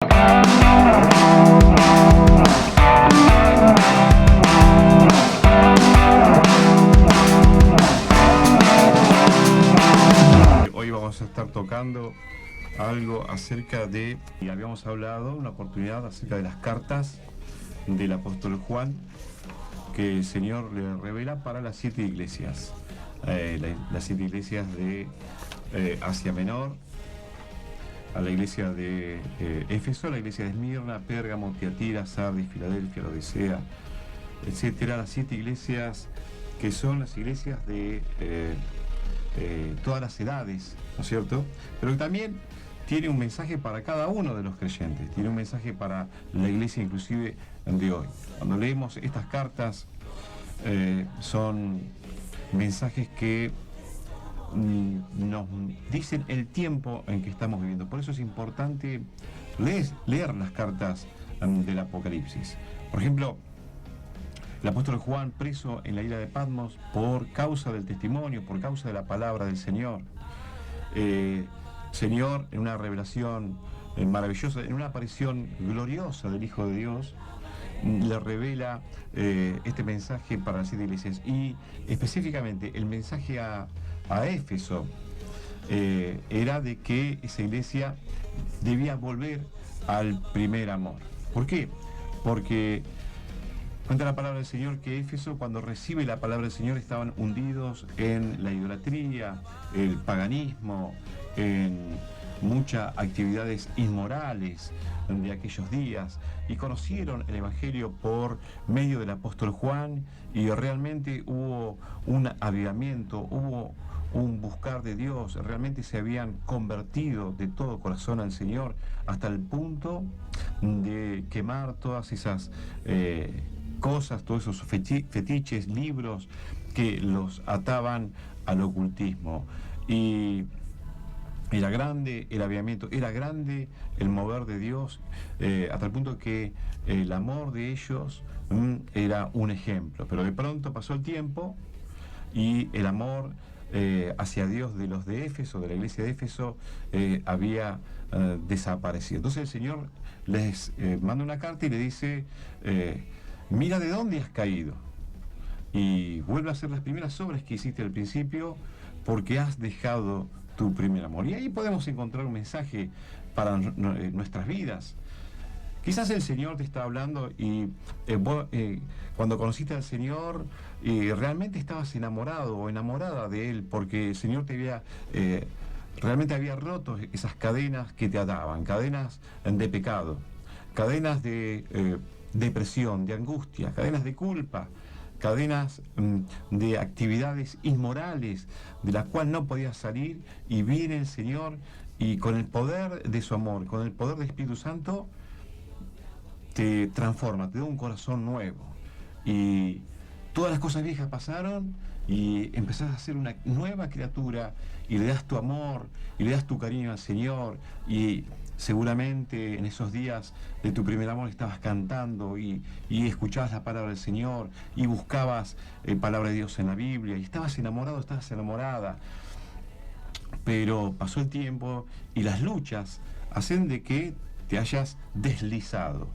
Hoy vamos a estar tocando algo acerca de, y habíamos hablado una oportunidad acerca de las cartas del apóstol Juan que el Señor le revela para las 7 iglesias, las 7 iglesias de Asia Menor, a la iglesia de Éfeso, la iglesia de Esmirna, Pérgamo, Tiatira, Sardis, Filadelfia, Laodicea, etcétera, las 7 iglesias que son las iglesias de todas las edades, ¿no es cierto? Pero también tiene un mensaje para cada uno de los creyentes, tiene un mensaje para la iglesia inclusive de hoy. Cuando leemos estas cartas, son mensajes que nos dicen el tiempo en que estamos viviendo. Por eso es importante leer las cartas del Apocalipsis. Por ejemplo, el apóstol Juan, preso en la isla de Patmos por causa del testimonio, por causa de la palabra del Señor. Señor, en una revelación maravillosa, en una aparición gloriosa del Hijo de Dios, le revela este mensaje para las 7 iglesias. Y específicamente el mensaje a Éfeso era de que esa iglesia debía volver al primer amor. ¿Por qué? Porque cuenta la palabra del Señor que Éfeso, cuando recibe la palabra del Señor, estaban hundidos en la idolatría, el paganismo, en muchas actividades inmorales de aquellos días, y conocieron el Evangelio por medio del apóstol Juan, y realmente hubo un avivamiento, hubo un buscar de Dios, realmente se habían convertido de todo corazón al Señor, hasta el punto de quemar todas esas cosas, todos esos fetiches, libros que los ataban al ocultismo. Y era grande el avivamiento, era grande el mover de Dios, hasta el punto que el amor de ellos era un ejemplo. Pero de pronto pasó el tiempo y el amor hacia Dios de los de Éfeso, de la iglesia de Éfeso, había desaparecido. Entonces el Señor les manda una carta y le dice: mira de dónde has caído y vuelve a hacer las primeras obras que hiciste al principio, porque has dejado tu primer amor. Y ahí podemos encontrar un mensaje para nuestras vidas. Quizás el Señor te está hablando y vos, cuando conociste al Señor, realmente estabas enamorado o enamorada de Él, porque el Señor te había realmente había roto esas cadenas que te ataban, cadenas de pecado, cadenas de depresión, de angustia, cadenas de culpa, cadenas de actividades inmorales de las cuales no podías salir, y viene el Señor y con el poder de su amor, con el poder del Espíritu Santo, te transforma, te da un corazón nuevo, y todas las cosas viejas pasaron y empezás a ser una nueva criatura, y le das tu amor y le das tu cariño al Señor. Y seguramente en esos días de tu primer amor estabas cantando y escuchabas la palabra del Señor y buscabas palabra de Dios en la Biblia, y estabas enamorado, estabas enamorada. Pero pasó el tiempo y las luchas hacen de que te hayas deslizado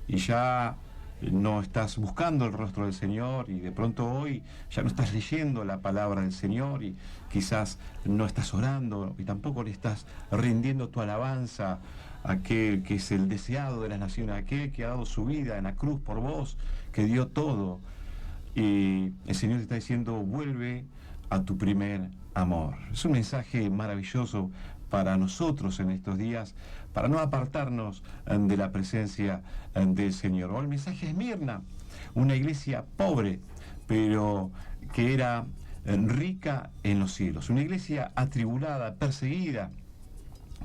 y ya no estás buscando el rostro del Señor, y de pronto hoy ya no estás leyendo la palabra del Señor, y quizás no estás orando y tampoco le estás rindiendo tu alabanza a aquel que es el deseado de las naciones, aquel que ha dado su vida en la cruz por vos, que dio todo. Y el Señor te está diciendo: vuelve a tu primer amor. Es un mensaje maravilloso para nosotros en estos días, para no apartarnos de la presencia del Señor. O el mensaje de Esmirna, una iglesia pobre, pero que era rica en los cielos, una iglesia atribulada, perseguida,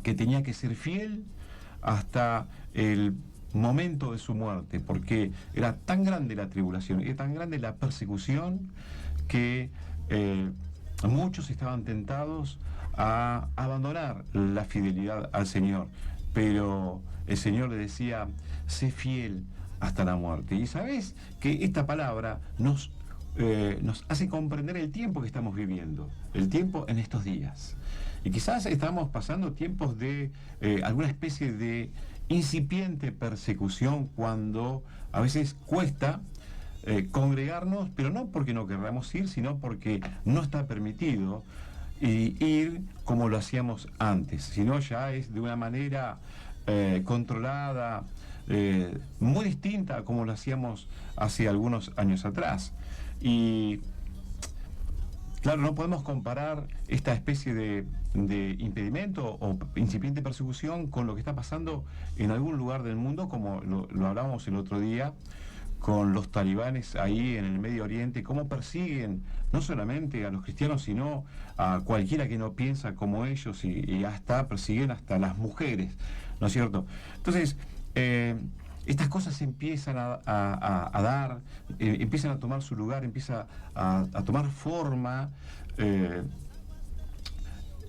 que tenía que ser fiel hasta el momento de su muerte, porque era tan grande la tribulación, era tan grande la persecución, que muchos estaban tentados a abandonar la fidelidad al Señor, pero el Señor le decía: sé fiel hasta la muerte. Y sabes que esta palabra nos hace comprender el tiempo que estamos viviendo, el tiempo en estos días. Y quizás estamos pasando tiempos de alguna especie de incipiente persecución cuando a veces cuesta congregarnos, pero no porque no querramos ir, sino porque no está permitido ir como lo hacíamos antes, sino ya es de una manera controlada, muy distinta a como lo hacíamos hace algunos años atrás. Y claro, no podemos comparar esta especie de impedimento o incipiente persecución con lo que está pasando en algún lugar del mundo, como lo hablábamos el otro día, con los talibanes ahí en el Medio Oriente, cómo persiguen no solamente a los cristianos, sino a cualquiera que no piensa como ellos y hasta persiguen hasta las mujeres, ¿no es cierto? Entonces, estas cosas empiezan a dar, empiezan a tomar su lugar, empieza a tomar forma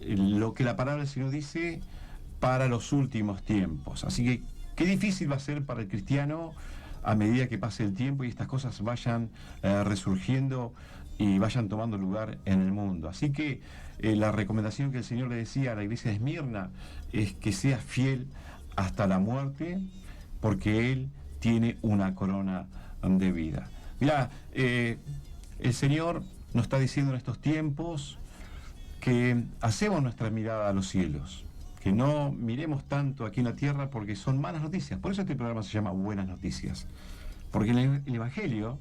lo que la palabra del Señor dice para los últimos tiempos. Así que qué difícil va a ser para el cristiano a medida que pase el tiempo y estas cosas vayan resurgiendo y vayan tomando lugar en el mundo. Así que la recomendación que el Señor le decía a la iglesia de Esmirna es que sea fiel hasta la muerte, porque Él tiene una corona de vida. Mirá, el Señor nos está diciendo en estos tiempos que hacemos nuestra mirada a los cielos, que no miremos tanto aquí en la tierra porque son malas noticias. Por eso este programa se llama Buenas Noticias, porque el Evangelio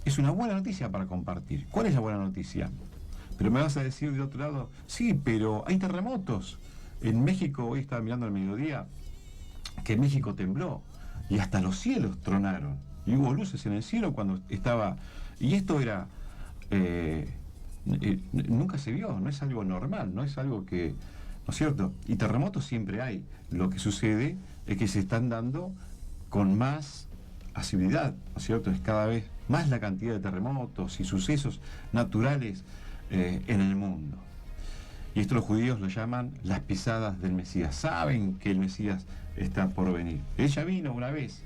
es una buena noticia para compartir. ¿Cuál es la buena noticia? Pero me vas a decir de otro lado, sí, pero hay terremotos. En México, hoy estaba mirando al mediodía, que México tembló y hasta los cielos tronaron. Y hubo luces en el cielo cuando estaba... Y esto era... nunca se vio, no es algo normal, no es algo que... ¿No es cierto? Y terremotos siempre hay. Lo que sucede es que se están dando con más asiduidad, ¿no es cierto? Es cada vez más la cantidad de terremotos y sucesos naturales en el mundo. Y esto los judíos lo llaman las pisadas del Mesías. Saben que el Mesías está por venir. Ella vino una vez,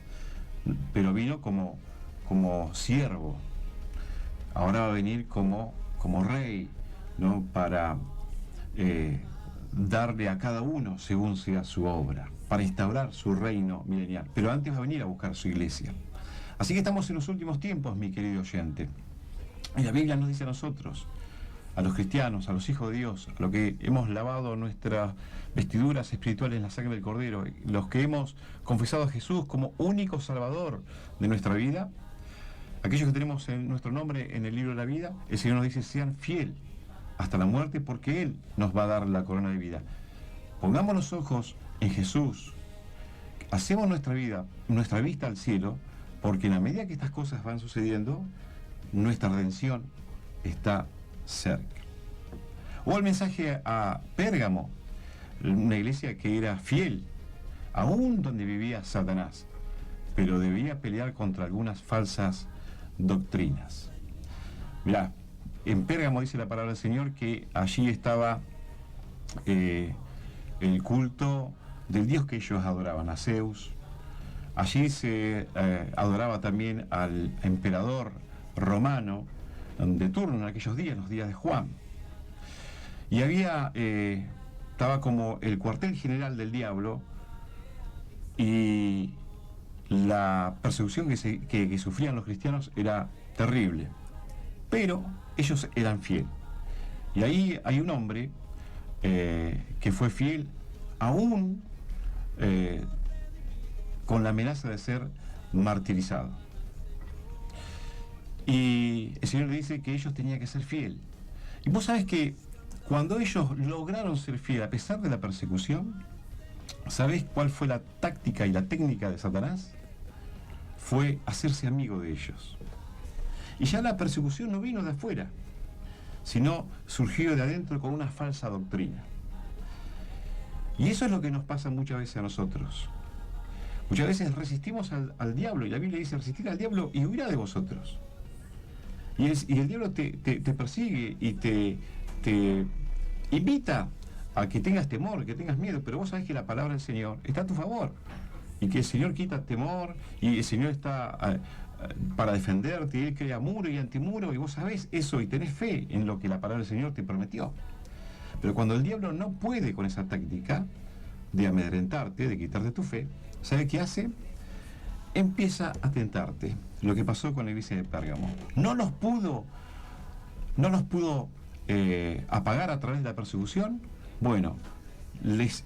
pero vino como siervo. Ahora va a venir como rey, ¿no? Para darle a cada uno según sea su obra, para instaurar su reino milenial. Pero antes va a venir a buscar su iglesia. Así que estamos en los últimos tiempos, mi querido oyente. Y la Biblia nos dice a nosotros, a los cristianos, a los hijos de Dios, a los que hemos lavado nuestras vestiduras espirituales en la sangre del Cordero, los que hemos confesado a Jesús como único Salvador de nuestra vida, aquellos que tenemos nuestro nombre en el libro de la vida, el Señor nos dice, sean fieles hasta la muerte, porque Él nos va a dar la corona de vida. Pongamos los ojos en Jesús, hacemos nuestra vida, nuestra vista al cielo, porque en la medida que estas cosas van sucediendo, nuestra redención está cerca. O el mensaje a Pérgamo, una iglesia que era fiel, aún donde vivía Satanás, pero debía pelear contra algunas falsas doctrinas. Mirá, en Pérgamo dice la palabra del Señor que allí estaba el culto del dios que ellos adoraban, a Zeus. Allí se adoraba también al emperador romano de turno en aquellos días, los días de Juan. Y estaba como el cuartel general del diablo, y la persecución que sufrían los cristianos era terrible. Pero ellos eran fieles. Y ahí hay un hombre que fue fiel aún con la amenaza de ser martirizado. Y el Señor le dice que ellos tenían que ser fieles. Y vos sabés que cuando ellos lograron ser fieles a pesar de la persecución, ¿sabés cuál fue la táctica y la técnica de Satanás? Fue hacerse amigo de ellos. Y ya la persecución no vino de afuera, sino surgió de adentro con una falsa doctrina. Y eso es lo que nos pasa muchas veces a nosotros. Muchas veces resistimos al diablo, y la Biblia dice, resistir al diablo y huirá de vosotros. Y el diablo te persigue y te invita a que tengas temor, que tengas miedo, pero vos sabés que la palabra del Señor está a tu favor, y que el Señor quita temor, y el Señor está para defenderte, y Él crea muro y antimuro, y vos sabés eso, y tenés fe en lo que la palabra del Señor te prometió. Pero cuando el diablo no puede con esa táctica, de amedrentarte, de quitarte tu fe, ¿sabe qué hace? Empieza a tentarte. Lo que pasó con la iglesia de Pérgamo. No los pudo apagar a través de la persecución. Bueno, les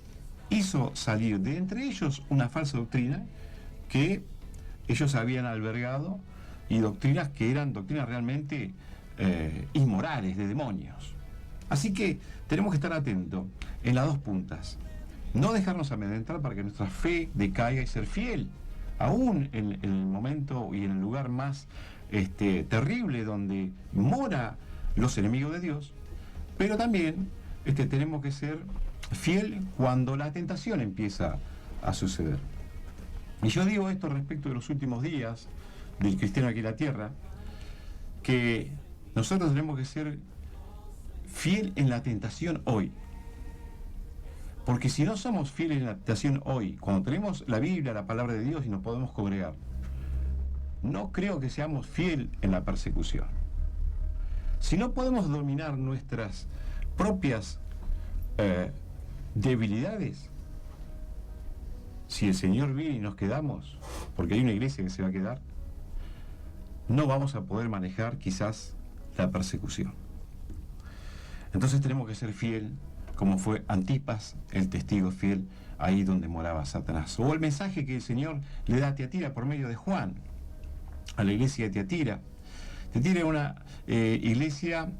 hizo salir de entre ellos una falsa doctrina que ellos habían albergado, y doctrinas que eran doctrinas realmente inmorales, de demonios. Así que tenemos que estar atentos en las dos puntas. No dejarnos amedrentar para que nuestra fe decaiga, y ser fiel, aún en el momento y en el lugar más terrible donde mora los enemigos de Dios. Pero también tenemos que ser fiel cuando la tentación empieza a suceder. Y yo digo esto respecto de los últimos días del cristiano aquí en la tierra, que nosotros tenemos que ser fiel en la tentación hoy. Porque si no somos fieles en la tentación hoy, cuando tenemos la Biblia, la palabra de Dios, y nos podemos congregar, no creo que seamos fieles en la persecución. Si no podemos dominar nuestras propias debilidades, si el Señor viene y nos quedamos, porque hay una iglesia que se va a quedar, no vamos a poder manejar quizás la persecución. Entonces tenemos que ser fiel, como fue Antipas, el testigo fiel, ahí donde moraba Satanás. O el mensaje que el Señor le da a Tiatira por medio de Juan, a la iglesia de Tiatira. Tiatira era una iglesia,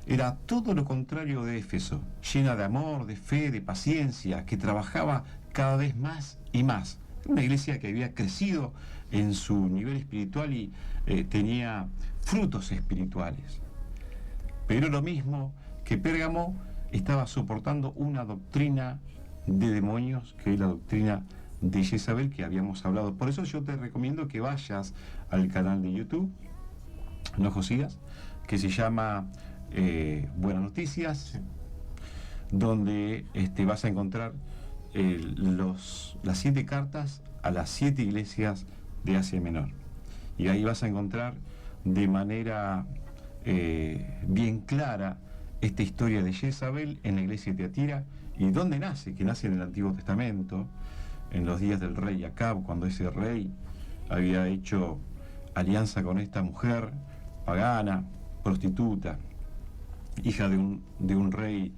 era todo lo contrario de Éfeso, llena de amor, de fe, de paciencia, que trabajaba cada vez más y más. Una iglesia que había crecido en su nivel espiritual y tenía frutos espirituales. Pero lo mismo que Pérgamo, estaba soportando una doctrina de demonios, que es la doctrina de Jezabel, que habíamos hablado. Por eso yo te recomiendo que vayas al canal de YouTube, no Josías, que se llama Buenas Noticias, donde vas a encontrar las 7 cartas a las 7 iglesias de Asia Menor. Y ahí vas a encontrar de manera bien clara esta historia de Jezabel en la iglesia de Tiatira, y dónde nace, que nace en el Antiguo Testamento, en los días del rey Acab, cuando ese rey había hecho alianza con esta mujer pagana, prostituta, hija de un rey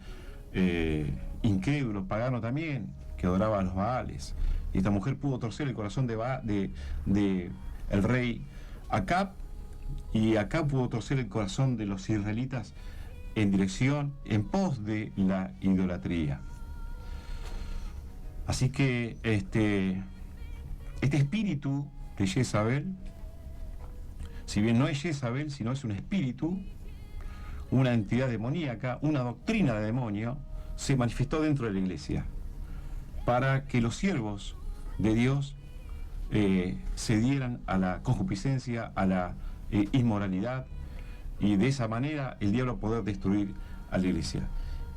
incrédulo, pagano también, que adoraba a los Baales. Y esta mujer pudo torcer el corazón de el rey Acab, y Acab pudo torcer el corazón de los israelitas en pos de la idolatría. Así que este espíritu de Jezabel, si bien no es Jezabel, sino es un espíritu, una entidad demoníaca, una doctrina de demonio, se manifestó dentro de la iglesia para que los siervos de Dios se dieran a la concupiscencia, a la inmoralidad, y de esa manera el diablo poder destruir a la iglesia.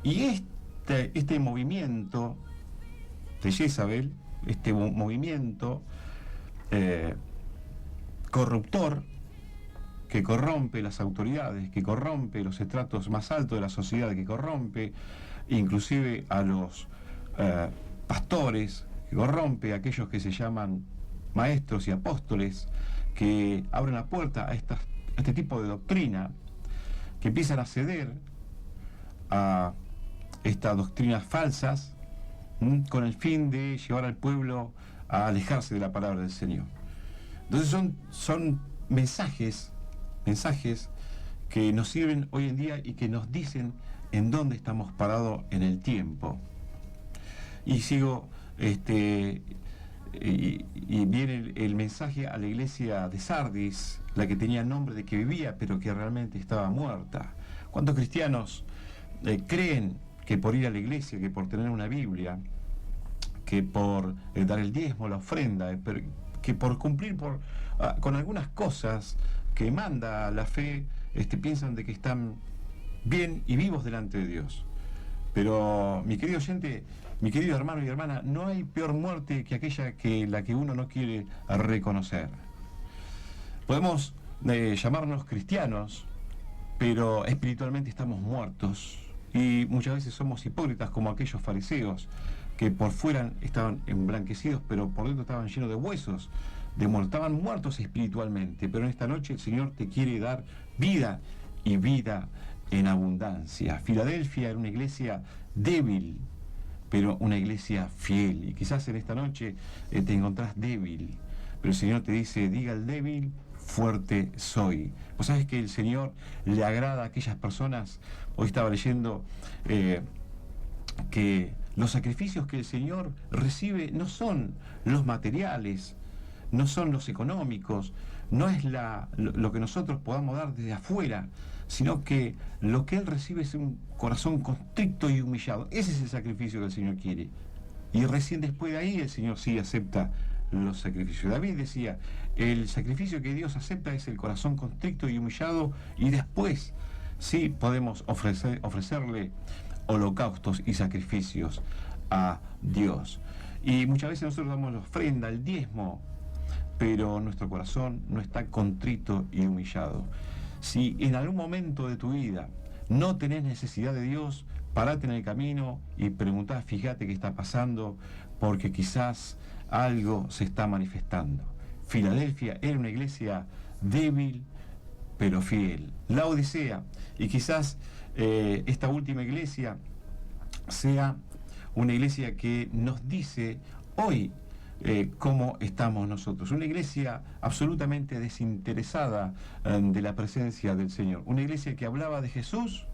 Y este movimiento de Jezabel, este movimiento corruptor, que corrompe las autoridades, que corrompe los estratos más altos de la sociedad, que corrompe inclusive a los pastores, que corrompe a aquellos que se llaman maestros y apóstoles, que abren la puerta a este tipo de doctrina, que empiezan a ceder a estas doctrinas falsas, con el fin de llevar al pueblo a alejarse de la palabra del Señor. Entonces son mensajes que nos sirven hoy en día y que nos dicen en dónde estamos parados en el tiempo. Y sigo y viene el mensaje a la iglesia de Sardis, la que tenía nombre de que vivía, pero que realmente estaba muerta. ¿Cuántos cristianos creen que por ir a la iglesia, que por tener una Biblia, que por dar el diezmo, la ofrenda, que por cumplir con algunas cosas que manda la fe, piensan de que están bien y vivos delante de Dios? Pero, mi querido oyente, mi querido hermano y hermana, no hay peor muerte que aquella que la que uno no quiere reconocer. Podemos llamarnos cristianos, pero espiritualmente estamos muertos, y muchas veces somos hipócritas como aquellos fariseos que por fuera estaban emblanquecidos, pero por dentro estaban llenos de huesos, de muertos, estaban muertos espiritualmente. Pero en esta noche el Señor te quiere dar vida y vida en abundancia. Filadelfia era una iglesia débil, pero una iglesia fiel. Y quizás en esta noche te encontrás débil, pero el Señor te dice: diga al débil, fuerte soy. Vos sabés que el Señor le agrada a aquellas personas. Hoy estaba leyendo que los sacrificios que el Señor recibe no son los materiales, no son los económicos, no es lo que nosotros podamos dar desde afuera, sino que lo que Él recibe es un corazón constricto y humillado. Ese es el sacrificio que el Señor quiere. Y recién después de ahí el Señor sí acepta los sacrificios. David decía: el sacrificio que Dios acepta es el corazón constricto y humillado, y después sí podemos ofrecerle holocaustos y sacrificios a Dios. Y muchas veces nosotros damos la ofrenda, el diezmo, pero nuestro corazón no está contrito y humillado. Si en algún momento de tu vida no tenés necesidad de Dios, parate en el camino y preguntá: fíjate qué está pasando, porque quizás algo se está manifestando. Filadelfia era una iglesia débil, pero fiel. La Odisea, y quizás esta última iglesia sea una iglesia que nos dice hoy cómo estamos nosotros. Una iglesia absolutamente desinteresada de la presencia del Señor. Una iglesia que hablaba de Jesús,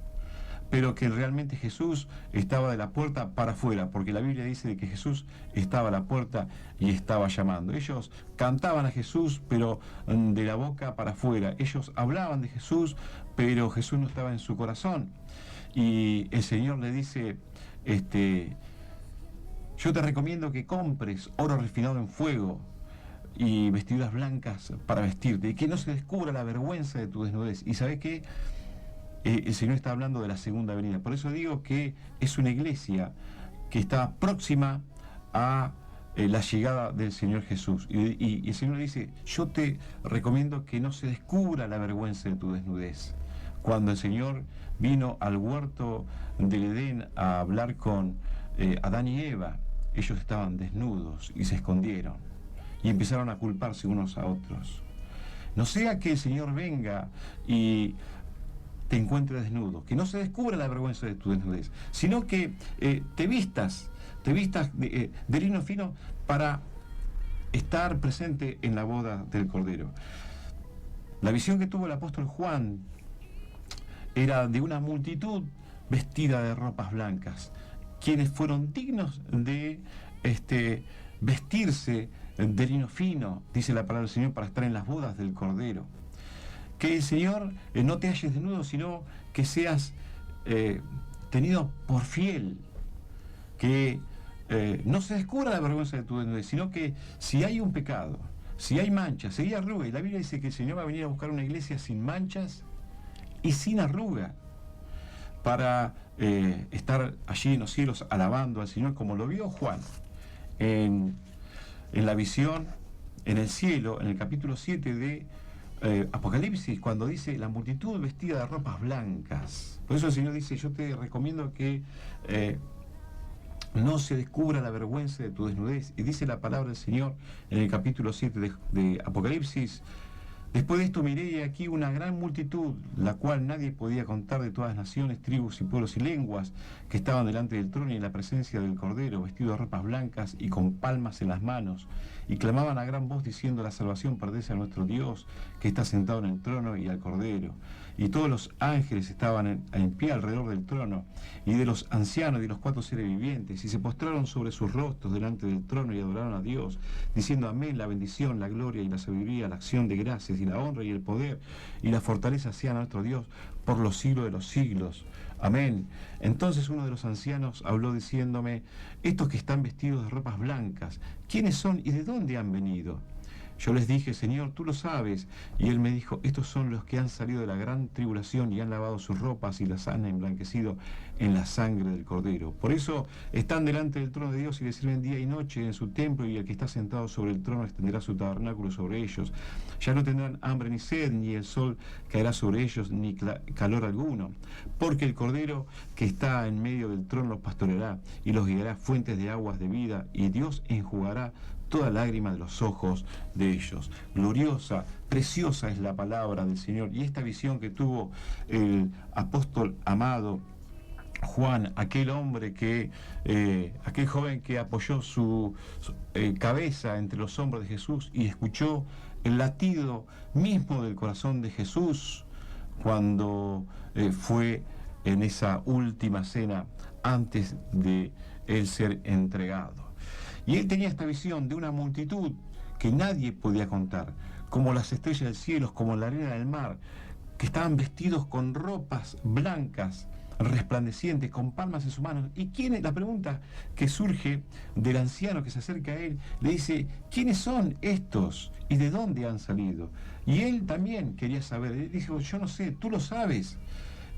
pero que realmente Jesús estaba de la puerta para afuera, porque la Biblia dice de que Jesús estaba a la puerta y estaba llamando. Ellos cantaban a Jesús, pero de la boca para afuera. Ellos hablaban de Jesús, pero Jesús no estaba en su corazón. Y el Señor le dice: yo te recomiendo que compres oro refinado en fuego y vestiduras blancas para vestirte, y que no se descubra la vergüenza de tu desnudez. ¿Y sabes qué? El Señor está hablando de la segunda venida. Por eso digo que es una iglesia que está próxima a la llegada del Señor Jesús. Y el Señor dice: yo te recomiendo que no se descubra la vergüenza de tu desnudez. Cuando el Señor vino al huerto del Edén a hablar con Adán y Eva, ellos estaban desnudos y se escondieron y empezaron a culparse unos a otros. No sea que el Señor venga y te encuentre desnudo, que no se descubra la vergüenza de tu desnudez, sino que te vistas de lino fino para estar presente en la boda del Cordero. La visión que tuvo el apóstol Juan era de una multitud vestida de ropas blancas, quienes fueron dignos de vestirse de lino fino, dice la palabra del Señor, para estar en las bodas del Cordero. Que el Señor no te halles desnudo, sino que seas tenido por fiel, que no se descubra la vergüenza de tu desnudez, sino que si hay un pecado, si hay manchas, si hay arruga, y la Biblia dice que el Señor va a venir a buscar una iglesia sin manchas y sin arruga, para estar allí en los cielos alabando al Señor, como lo vio Juan en la visión en el cielo, en el capítulo 7 de Apocalipsis, cuando dice la multitud vestida de ropas blancas. Por eso el Señor dice: yo te recomiendo que no se descubra la vergüenza de tu desnudez. Y dice la palabra del Señor en el capítulo 7 de Apocalipsis: después de esto miré y aquí una gran multitud, la cual nadie podía contar, de todas las naciones, tribus y pueblos y lenguas, que estaban delante del trono y en la presencia del Cordero, vestidos de ropas blancas y con palmas en las manos, y clamaban a gran voz diciendo: la salvación pertenece a nuestro Dios, que está sentado en el trono, y al Cordero. Y todos los ángeles estaban en pie alrededor del trono, y de los ancianos y de los 4 seres vivientes, y se postraron sobre sus rostros delante del trono y adoraron a Dios, diciendo: amén, la bendición, la gloria y la sabiduría, la acción de gracias y la honra y el poder y la fortaleza sea nuestro Dios por los siglos de los siglos. Amén. Entonces uno de los ancianos habló diciéndome: estos que están vestidos de ropas blancas, ¿quiénes son y de dónde han venido? Yo les dije, Señor, tú lo sabes. Y él me dijo, estos son los que han salido de la gran tribulación y han lavado sus ropas y las han emblanquecido en la sangre del Cordero. Por eso están delante del trono de Dios y le sirven día y noche en su templo, y el que está sentado sobre el trono extenderá su tabernáculo sobre ellos. Ya no tendrán hambre ni sed, ni el sol caerá sobre ellos, ni calor alguno, porque el Cordero que está en medio del trono los pastoreará y los guiará fuentes de aguas de vida, y Dios enjugará toda lágrima de los ojos de ellos. Gloriosa, preciosa es la palabra del Señor, y esta visión que tuvo el apóstol amado Juan, aquel hombre que, aquel joven que apoyó su cabeza entre los hombros de Jesús y escuchó el latido mismo del corazón de Jesús cuando fue en esa última cena antes de él ser entregado. Y él tenía esta visión de una multitud que nadie podía contar, como las estrellas del cielo, como la arena del mar, que estaban vestidos con ropas blancas, resplandecientes, con palmas en sus manos. ¿Y quién es? La pregunta que surge del anciano que se acerca a él, le dice, ¿quiénes son estos y de dónde han salido? Y él también quería saber. Él dijo, yo no sé, tú lo sabes.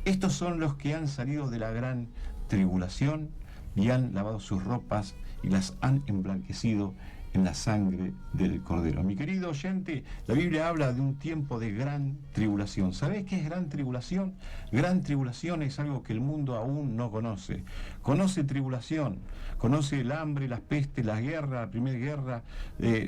Estos son los que han salido de la gran tribulación y han lavado sus ropas y las han emblanquecido en la sangre del Cordero. Mi querido oyente, la Biblia habla de un tiempo de gran tribulación. ¿Sabés qué es gran tribulación? Gran tribulación es algo que el mundo aún no conoce. Conoce tribulación, conoce el hambre, las pestes, la guerra, la primera guerra,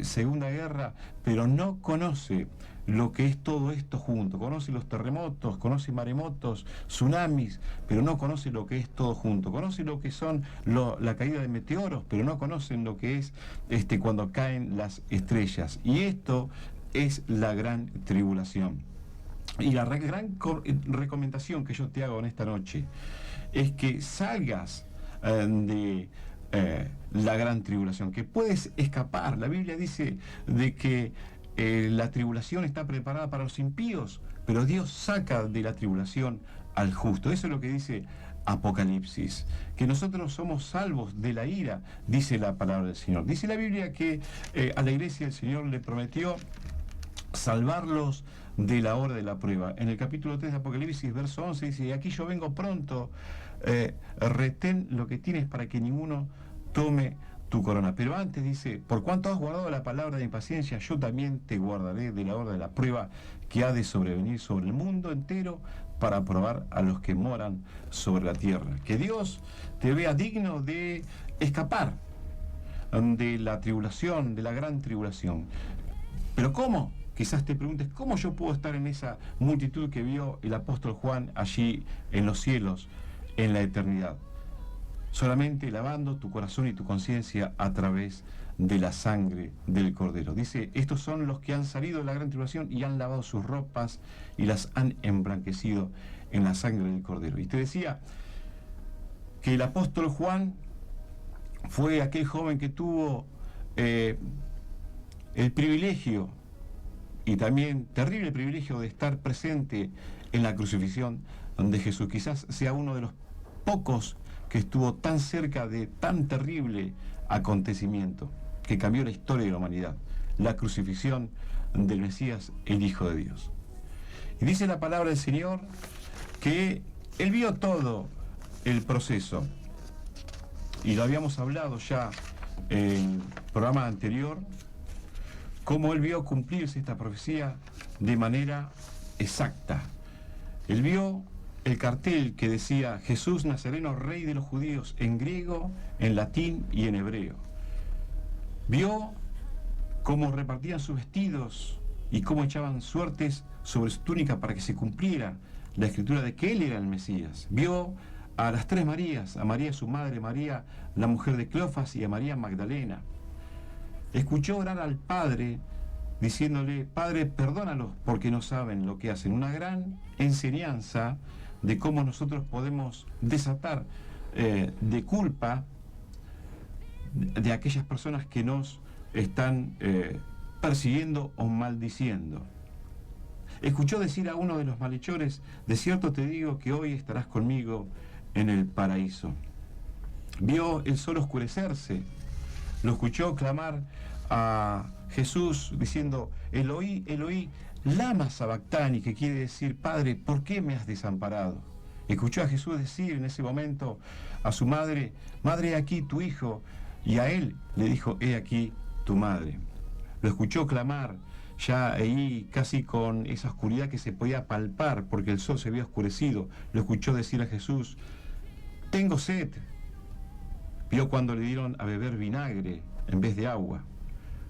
segunda guerra, pero no conoce lo que es todo esto junto. Conoce los terremotos, conoce maremotos, tsunamis, pero no conoce lo que es todo junto. Conoce lo que son la caída de meteoros, pero no conocen lo que es cuando caen las estrellas. Y esto es la gran tribulación. Y la gran recomendación que yo te hago en esta noche es que salgas de la gran tribulación, que puedes escapar. La Biblia dice de que la tribulación está preparada para los impíos, pero Dios saca de la tribulación al justo. Eso es lo que dice Apocalipsis, que nosotros somos salvos de la ira, dice la palabra del Señor. Dice la Biblia que a la iglesia el Señor le prometió salvarlos de la hora de la prueba. En el capítulo 3 de Apocalipsis, verso 11, dice, y aquí yo vengo pronto, retén lo que tienes para que ninguno tome tu corona. Pero antes dice, por cuanto has guardado la palabra de mi paciencia, yo también te guardaré de la hora de la prueba que ha de sobrevenir sobre el mundo entero para probar a los que moran sobre la tierra. Que Dios te vea digno de escapar de la tribulación, de la gran tribulación. ¿Pero cómo? Quizás te preguntes, ¿cómo yo puedo estar en esa multitud que vio el apóstol Juan allí en los cielos, en la eternidad? Solamente lavando tu corazón y tu conciencia a través de la sangre del Cordero. Dice, estos son los que han salido de la gran tribulación y han lavado sus ropas y las han emblanquecido en la sangre del Cordero. Y te decía que el apóstol Juan fue aquel joven que tuvo el privilegio y también terrible privilegio de estar presente en la crucifixión de Jesús. Quizás sea uno de los pocos que estuvo tan cerca de tan terrible acontecimiento que cambió la historia de la humanidad, la crucifixión del Mesías, el Hijo de Dios. Y dice la palabra del Señor que Él vio todo el proceso, y lo habíamos hablado ya en el programa anterior, cómo Él vio cumplirse esta profecía de manera exacta. Él vio el cartel que decía Jesús Nazareno, Rey de los Judíos, en griego, en latín y en hebreo. Vio cómo repartían sus vestidos y cómo echaban suertes sobre su túnica para que se cumpliera la escritura de que Él era el Mesías. Vio a las tres Marías, a María su madre, María la mujer de Cleofas y a María Magdalena. Escuchó orar al Padre diciéndole, Padre, perdónalos porque no saben lo que hacen. Una gran enseñanza de cómo nosotros podemos desatar de culpa de aquellas personas que nos están persiguiendo o maldiciendo. Escuchó decir a uno de los malhechores, de cierto te digo que hoy estarás conmigo en el paraíso. Vio el sol oscurecerse, lo escuchó clamar a Jesús diciendo, Eloí, Eloí, lama sabactani, que quiere decir, Padre, ¿por qué me has desamparado? Escuchó a Jesús decir en ese momento a su madre, Madre, he aquí tu hijo, y a él le dijo, he aquí tu madre. Lo escuchó clamar, ya ahí casi con esa oscuridad que se podía palpar, porque el sol se había oscurecido. Lo escuchó decir a Jesús, tengo sed. Vio cuando le dieron a beber vinagre en vez de agua.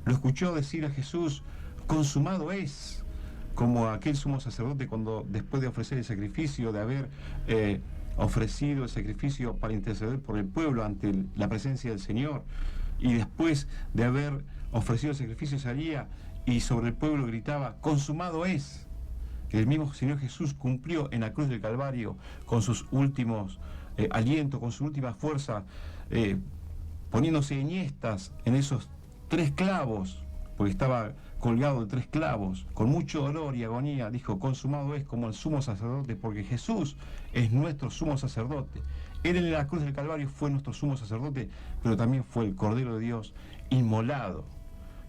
Lo escuchó decir a Jesús, consumado es, como aquel sumo sacerdote cuando después de ofrecer el sacrificio, de haber ofrecido el sacrificio para interceder por el pueblo ante la presencia del Señor, y después de haber ofrecido el sacrificio salía y sobre el pueblo gritaba, consumado es, que el mismo Señor Jesús cumplió en la cruz del Calvario con sus últimos alientos, con su última fuerza, poniéndose enhiestas en esos 3 clavos, porque estaba colgado de 3 clavos, con mucho dolor y agonía, dijo, consumado es, como el sumo sacerdote, porque Jesús es nuestro sumo sacerdote. Él en la cruz del Calvario fue nuestro sumo sacerdote, pero también fue el Cordero de Dios inmolado,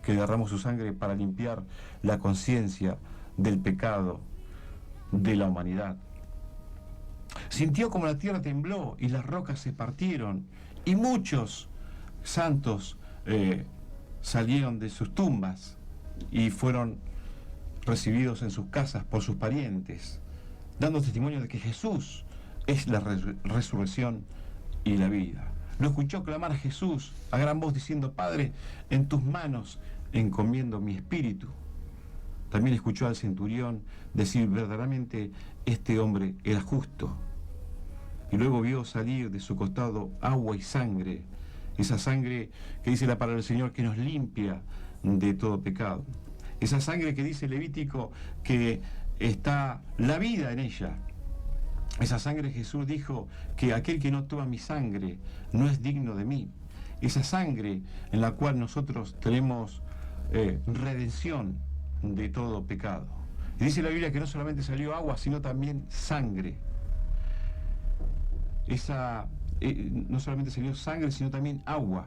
que derramó su sangre para limpiar la conciencia del pecado de la humanidad. Sintió como la tierra tembló y las rocas se partieron, y muchos santos salieron de sus tumbas y fueron recibidos en sus casas por sus parientes, dando testimonio de que Jesús es la resurrección y la vida. Lo escuchó clamar a Jesús a gran voz diciendo, Padre, en tus manos encomiendo mi espíritu. También escuchó al centurión decir, verdaderamente este hombre era justo. Y luego vio salir de su costado agua y sangre, esa sangre que dice la palabra del Señor que nos limpia de todo pecado. Esa sangre que dice Levítico que está la vida en ella. Esa sangre Jesús dijo que aquel que no toma mi sangre no es digno de mí. Esa sangre en la cual nosotros tenemos redención de todo pecado. Y dice la Biblia que no solamente salió agua, sino también sangre. No solamente salió sangre, sino también agua.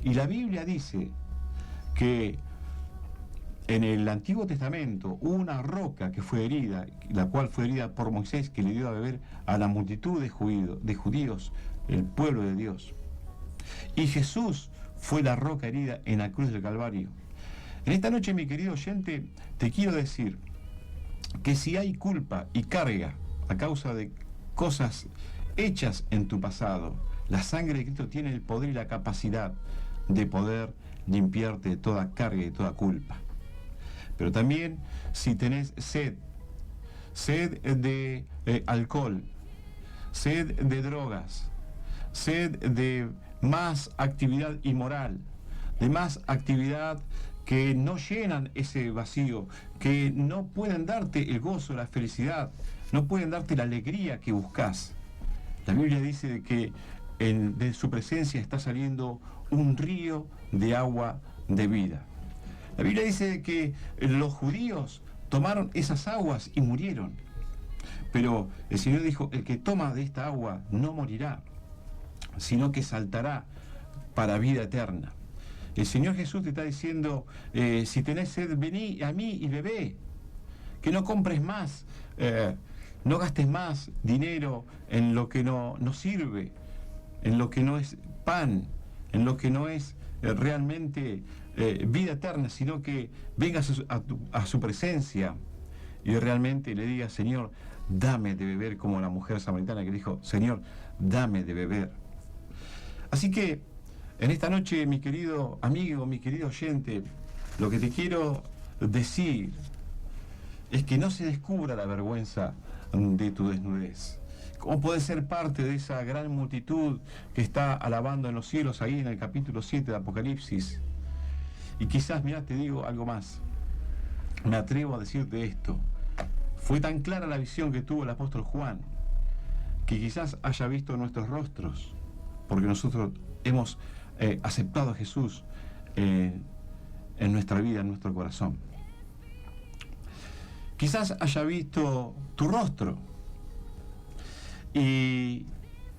Y la Biblia dice que en el Antiguo Testamento hubo una roca que fue herida, la cual fue herida por Moisés, que le dio a beber a la multitud de judíos, el pueblo de Dios. Y Jesús fue la roca herida en la cruz del Calvario. En esta noche, mi querido oyente, te quiero decir que si hay culpa y carga a causa de cosas hechas en tu pasado, la sangre de Cristo tiene el poder y la capacidad de poder limpiarte de toda carga y de toda culpa. Pero también si tenés sed de alcohol, sed de drogas, sed de más actividad inmoral, de más actividad que no llenan ese vacío, que no pueden darte el gozo, la felicidad, no pueden darte la alegría que buscas. La Biblia dice que de su presencia está saliendo un río de agua de vida. La Biblia dice que los judíos tomaron esas aguas y murieron. Pero el Señor dijo, el que toma de esta agua no morirá, sino que saltará para vida eterna. El Señor Jesús te está diciendo, si tenés sed, vení a mí y bebé. Que no compres más, no gastes más dinero en lo que no sirve, en lo que no es pan, en lo que no es realmente vida eterna, sino que vengas a su presencia y realmente le digas, Señor, dame de beber, como la mujer samaritana que dijo, Señor, dame de beber. Así que en esta noche, mi querido amigo, mi querido oyente, lo que te quiero decir es que no se descubra la vergüenza de tu desnudez. ¿Cómo puedes ser parte de esa gran multitud que está alabando en los cielos ahí en el capítulo 7 de Apocalipsis? Y quizás, mirá, te digo algo más. Me atrevo a decirte esto. Fue tan clara la visión que tuvo el apóstol Juan, que quizás haya visto nuestros rostros, porque nosotros hemos aceptado a Jesús en nuestra vida, en nuestro corazón. Quizás haya visto tu rostro. Y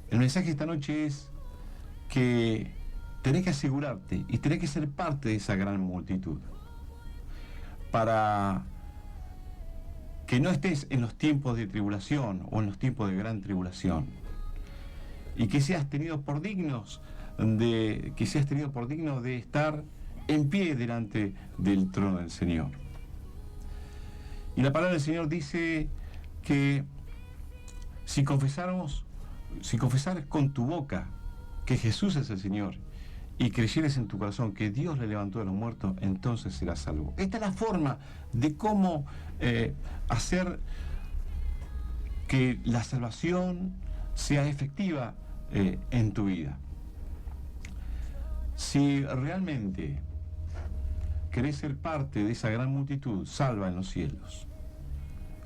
el mensaje esta noche es que tenés que asegurarte y tenés que ser parte de esa gran multitud. para que no estés en los tiempos de tribulación o en los tiempos de gran tribulación, y que seas tenido por digno de estar en pie delante del trono del Señor. Y la palabra del Señor dice que si confesares con tu boca que Jesús es el Señor y creyeres en tu corazón que Dios le levantó de los muertos, entonces serás salvo. Esta es la forma de cómo hacer que la salvación sea efectiva en tu vida. Si realmente querés ser parte de esa gran multitud salva en los cielos,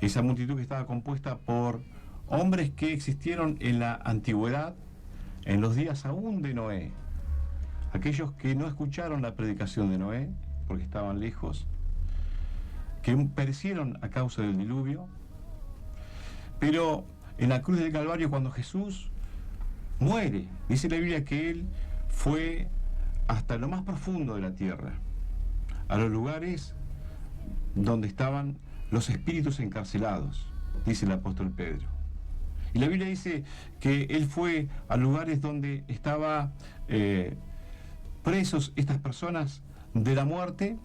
esa multitud que estaba compuesta por hombres que existieron en la antigüedad, en los días aún de Noé, aquellos que no escucharon la predicación de Noé porque estaban lejos, que perecieron a causa del diluvio, pero en la cruz del Calvario, cuando Jesús muere, dice la Biblia que Él fue hasta lo más profundo de la tierra, a los lugares donde estaban los espíritus encarcelados, dice el apóstol Pedro. Y la Biblia dice que Él fue a lugares donde estaban presos estas personas de la muerte,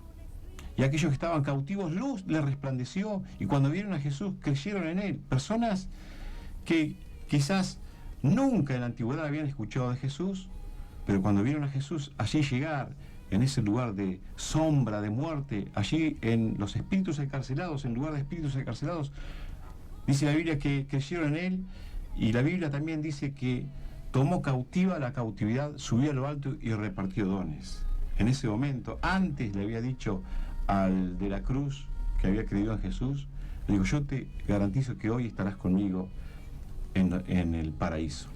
y aquellos que estaban cautivos, luz les resplandeció, y cuando vieron a Jesús creyeron en Él. Personas que quizás nunca en la antigüedad habían escuchado de Jesús, pero cuando vieron a Jesús allí llegar, en ese lugar de sombra, de muerte, allí en los espíritus encarcelados, en lugar de espíritus encarcelados, dice la Biblia que creyeron en Él, y la Biblia también dice que tomó cautiva la cautividad, subió a lo alto y repartió dones. En ese momento, antes le había dicho al de la cruz que había creído en Jesús, le digo, yo te garantizo que hoy estarás conmigo en el paraíso.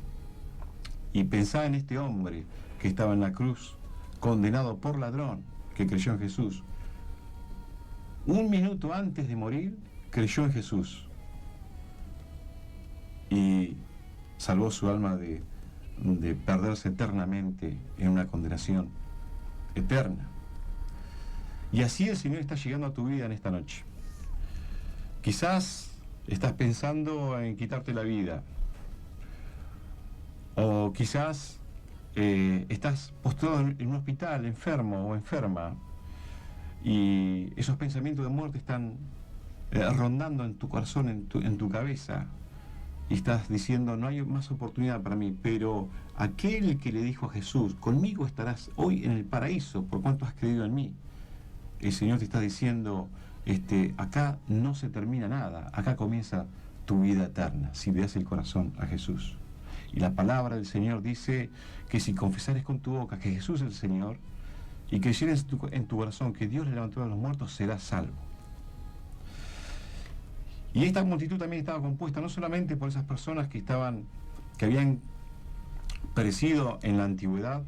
Y pensaba en este hombre que estaba en la cruz, condenado por ladrón, que creyó en Jesús. Un minuto antes de morir, creyó en Jesús y salvó su alma de perderse eternamente en una condenación eterna. Y así el Señor está llegando a tu vida en esta noche. Quizás estás pensando en quitarte la vida, o quizás estás postrado en un hospital, enfermo o enferma, y esos pensamientos de muerte están rondando en tu corazón, en tu cabeza, y estás diciendo, no hay más oportunidad para mí. Pero aquel que le dijo a Jesús, conmigo estarás hoy en el paraíso por cuanto has creído en mí, el Señor te está diciendo, acá no se termina nada, acá comienza tu vida eterna, si le das el corazón a Jesús. Y la palabra del Señor dice que si confesares con tu boca que Jesús es el Señor y creyeres en tu corazón que Dios le levantó de los muertos, serás salvo. Y esta multitud también estaba compuesta no solamente por esas personas que habían perecido en la antigüedad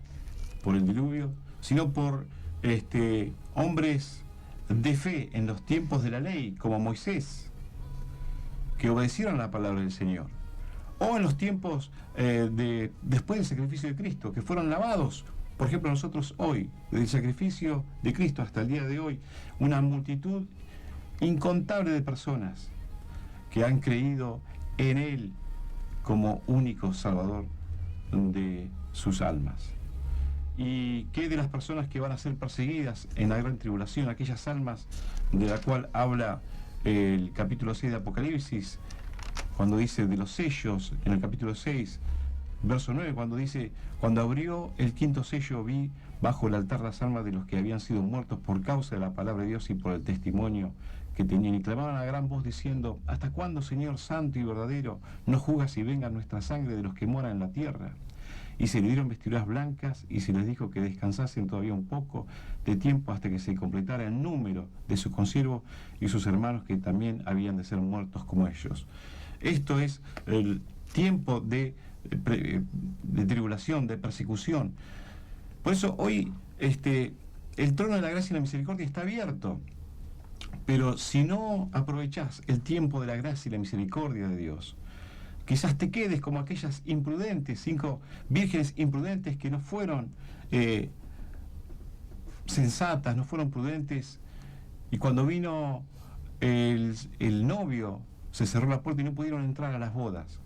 por el diluvio, sino por hombres de fe en los tiempos de la ley, como Moisés, que obedecieron la palabra del Señor. O en los tiempos después del sacrificio de Cristo, que fueron lavados. Por ejemplo, nosotros hoy, desde el sacrificio de Cristo hasta el día de hoy, una multitud incontable de personas que han creído en Él como único Salvador de sus almas. ¿Y qué de las personas que van a ser perseguidas en la gran tribulación? Aquellas almas de la cual habla el capítulo 6 de Apocalipsis, cuando dice de los sellos, en el capítulo 6, verso 9, cuando dice, cuando abrió el quinto sello vi bajo el altar las almas de los que habían sido muertos por causa de la palabra de Dios y por el testimonio que tenían, y clamaban a gran voz diciendo, ¿hasta cuándo, Señor santo y verdadero, no juzgas y venga nuestra sangre de los que moran en la tierra? Y se le dieron vestiduras blancas y se les dijo que descansasen todavía un poco de tiempo hasta que se completara el número de sus consiervos y sus hermanos que también habían de ser muertos como ellos. Esto es el tiempo de tribulación, de persecución. Por eso hoy el trono de la gracia y la misericordia está abierto. Pero si no aprovechás el tiempo de la gracia y la misericordia de Dios, quizás te quedes como aquellas imprudentes, 5 vírgenes imprudentes que no fueron sensatas, no fueron prudentes, Y cuando vino el novio, se cerró la puerta y no pudieron entrar a las bodas.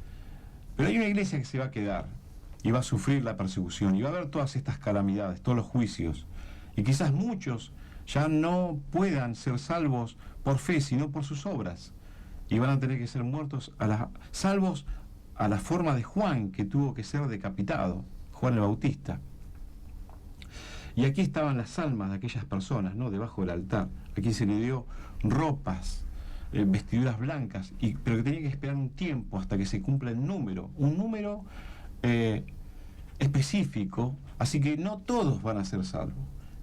Pero hay una iglesia que se va a quedar y va a sufrir la persecución y va a haber todas estas calamidades, todos los juicios. Y quizás muchos ya no puedan ser salvos por fe, sino por sus obras. Y van a tener que ser muertos, salvos a la forma de Juan, que tuvo que ser decapitado, Juan el Bautista. Y aquí estaban las almas de aquellas personas, ¿no?, debajo del altar. Aquí se le dio ropas, vestiduras blancas, pero que tenía que esperar un tiempo hasta que se cumpla el número, un número específico, así que no todos van a ser salvos.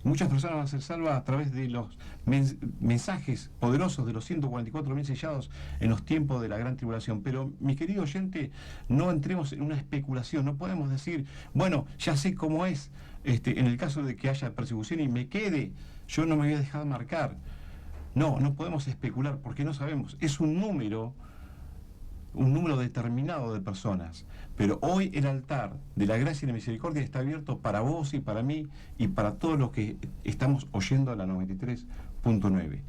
Muchas personas van a ser salvas a través de los mensajes poderosos de los 144.000 sellados en los tiempos de la gran tribulación. Pero, mi querido oyente, no entremos en una especulación. No podemos decir, bueno, ya sé cómo es, en el caso de que haya persecución y me quede, yo no me voy a dejar marcar. No, no podemos especular porque no sabemos. Es un número determinado de personas. Pero hoy el altar de la gracia y la misericordia está abierto para vos y para mí y para todos los que estamos oyendo a la 93.9.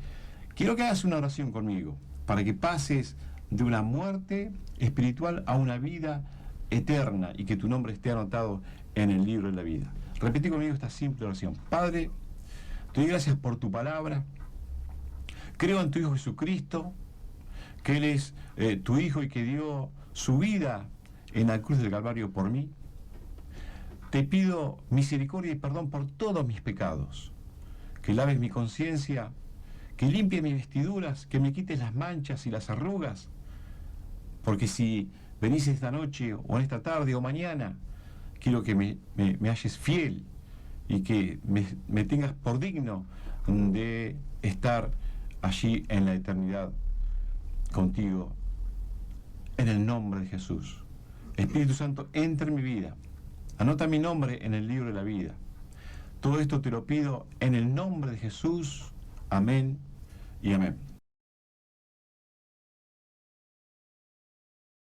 Quiero que hagas una oración conmigo para que pases de una muerte espiritual a una vida eterna y que tu nombre esté anotado en el libro de la vida. Repetí conmigo esta simple oración. Padre, te doy gracias por tu palabra. Creo en tu Hijo Jesucristo, que Él es tu Hijo y que dio su vida en la cruz del Calvario por mí. Te pido misericordia y perdón por todos mis pecados, que laves mi conciencia, que limpies mis vestiduras, que me quites las manchas y las arrugas, porque si venís esta noche o en esta tarde o mañana, quiero que me halles fiel y que me tengas por digno de estar allí en la eternidad contigo, en el nombre de Jesús. Espíritu Santo, entra en mi vida. Anota mi nombre en el libro de la vida. Todo esto te lo pido en el nombre de Jesús. Amén y amén.